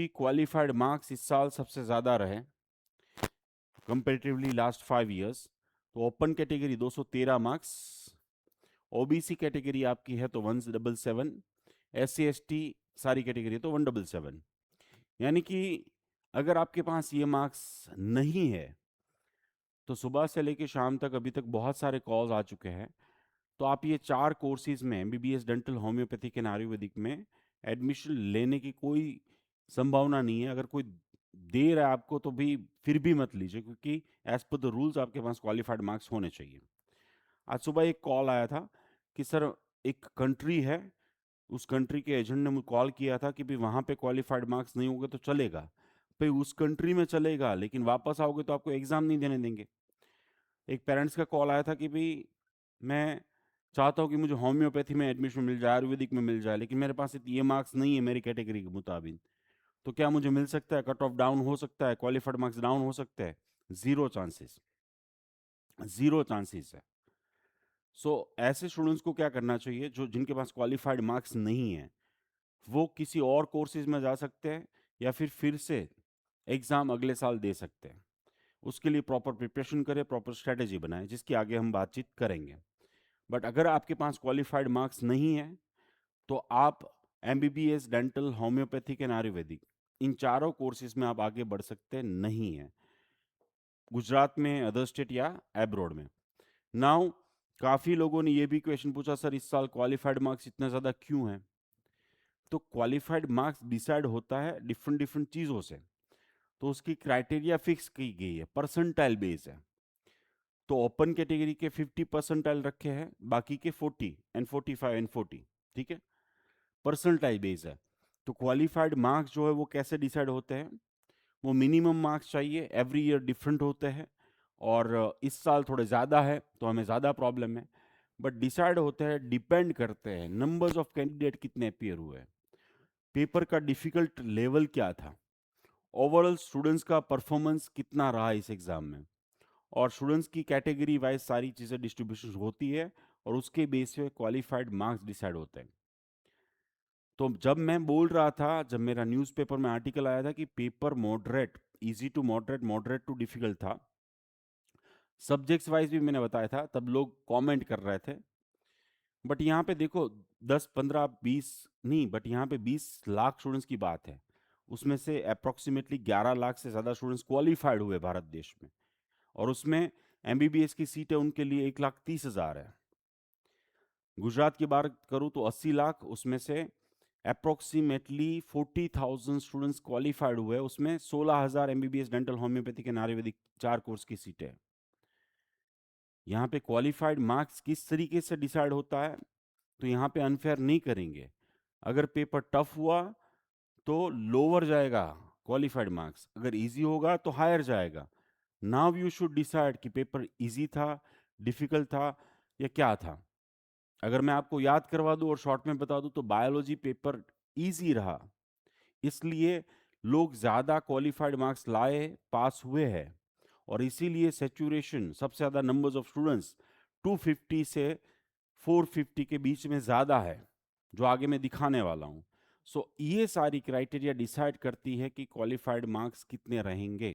Qualified marks इस साल सबसे ज़्यादा रहे कंपेरेटिवली लास्ट 5 इयर्स। तो open category 213 marks, OBC category आपकी है तो 177, SC ST सारी कैटेगरी तो 177। यानी कि अगर आपके पास ये मार्क्स नहीं है तो सुबह से लेकर शाम तक अभी तक बहुत सारे कॉल्स आ चुके हैं। तो आप ये 4 कोर्सेज में MBBS dental homeopathic and Ayurvedic में एडमिशन लेने की कोई संभावना नहीं है। अगर कोई दे रहा है आपको तो भी फिर भी मत लीजिए, क्योंकि एज पर द रूल्स आपके पास क्वालिफाइड मार्क्स होने चाहिए। आज सुबह एक कॉल आया था कि सर एक कंट्री है, उस कंट्री के एजेंट ने मुझे कॉल किया था कि भाई वहाँ पे क्वालिफाइड मार्क्स नहीं होंगे तो चलेगा। भाई उस कंट्री में चलेगा, लेकिन वापस आओगे तो आपको एग्ज़ाम नहीं देने देंगे। एक पेरेंट्स का कॉल आया था कि भाई मैं चाहता हूँ कि मुझे होम्योपैथी में एडमिशन मिल जाए, आयुर्वेदिक में मिल जाए, लेकिन मेरे पास ये मार्क्स नहीं है मेरी कैटेगरी के मुताबिक, तो क्या मुझे मिल सकता है? कट ऑफ डाउन हो सकता है, क्वालिफाइड मार्क्स डाउन हो सकते हैं? ज़ीरो चांसेस, ज़ीरो चांसेस है। सो ऐसे स्टूडेंट्स को क्या करना चाहिए, जो जिनके पास क्वालिफाइड मार्क्स नहीं है, वो किसी और कोर्सेज में जा सकते हैं या फिर से एग्ज़ाम अगले साल दे सकते हैं। उसके लिए प्रॉपर प्रिपरेशन करें, प्रॉपर स्ट्रेटेजी बनाएं, जिसकी आगे हम बातचीत करेंगे। बट अगर आपके पास क्वालिफाइड मार्क्स नहीं है तो आप MBBS dental homeopathic and ayurvedic इन चारों कोर्सेज में आप आगे बढ़ सकते नहीं हैं, गुजरात में, अदर स्टेट या एब्रॉड में। नाउ काफ़ी लोगों ने ये भी क्वेश्चन पूछा, सर इस साल क्वालिफाइड मार्क्स इतना ज़्यादा क्यों हैं? तो क्वालिफाइड मार्क्स डिसाइड होता है डिफरेंट डिफरेंट चीज़ों से, तो उसकी क्राइटेरिया फिक्स की गई है, परसेंटाइल बेस है। तो ओपन कैटेगरी के 50 परसेंटाइल रखे हैं, बाकी के 40 एंड 45 एंड 40, ठीक है, परसेंटाइल बेस है। तो क्वालिफाइड मार्क्स जो है वो कैसे डिसाइड होते हैं? वो मिनिमम मार्क्स चाहिए, एवरी ईयर डिफरेंट होते हैं, और इस साल थोड़े ज़्यादा है तो हमें ज़्यादा प्रॉब्लम है। बट डिसाइड होते हैं, डिपेंड करते हैं नंबर्स ऑफ कैंडिडेट कितने अपियर हुए, पेपर का डिफिकल्ट लेवल क्या था, ओवरऑल स्टूडेंट्स का परफॉर्मेंस कितना रहा इस एग्ज़ाम में, और स्टूडेंट्स की कैटेगरी वाइज सारी चीज़ें डिस्ट्रीब्यूशन होती है, और उसके बेस पे क्वालिफाइड मार्क्स डिसाइड होते हैं। तो जब मैं बोल रहा था, जब मेरा न्यूज़पेपर में आर्टिकल आया था कि paper moderate, easy to moderate, moderate to difficult था, सब्जेक्ट्स वाइज भी मैंने बताया था, तब लोग कमेंट कर रहे थे। बट यहाँ पे देखो 10, 15, 20 नहीं, बट यहाँ पे 20 लाख स्टूडेंट्स की बात है, उसमें से अप्रोक्सीमेटली 11 लाख से ज़्यादा स्टूडेंट्स क्वालिफाइड हुए भारत देश में, और उसमें MBBS की सीटें उनके लिए 1,30,000 है। गुजरात की बात करूँ तो 80 लाख, उसमें से अप्रोक्सीमेटली 40,000 स्टूडेंट्स क्वालिफाइड हुए, उसमें 16,000 MBBS dental homeopathic and Ayurvedic 4 course की सीटें हैं। यहाँ पे क्वालिफाइड मार्क्स किस तरीके से डिसाइड होता है, तो यहाँ पे अनफेयर नहीं करेंगे। अगर पेपर टफ हुआ तो लोअर जाएगा क्वालिफाइड मार्क्स, अगर इजी होगा तो हायर जाएगा। नाउ यू शुड डिसाइड कि पेपर इजी था, डिफिकल्ट था, या क्या था। अगर मैं आपको याद करवा दूं और शॉर्ट में बता दूं तो बायोलॉजी पेपर इजी रहा, इसलिए लोग ज़्यादा क्वालिफाइड मार्क्स लाए, पास हुए हैं, और इसीलिए सेचुरेशन सबसे ज़्यादा नंबर्स ऑफ स्टूडेंट्स 250 से 450 के बीच में ज़्यादा है, जो आगे मैं दिखाने वाला हूँ। सो ये सारी क्राइटेरिया डिसाइड करती है कि क्वालिफाइड मार्क्स कितने रहेंगे।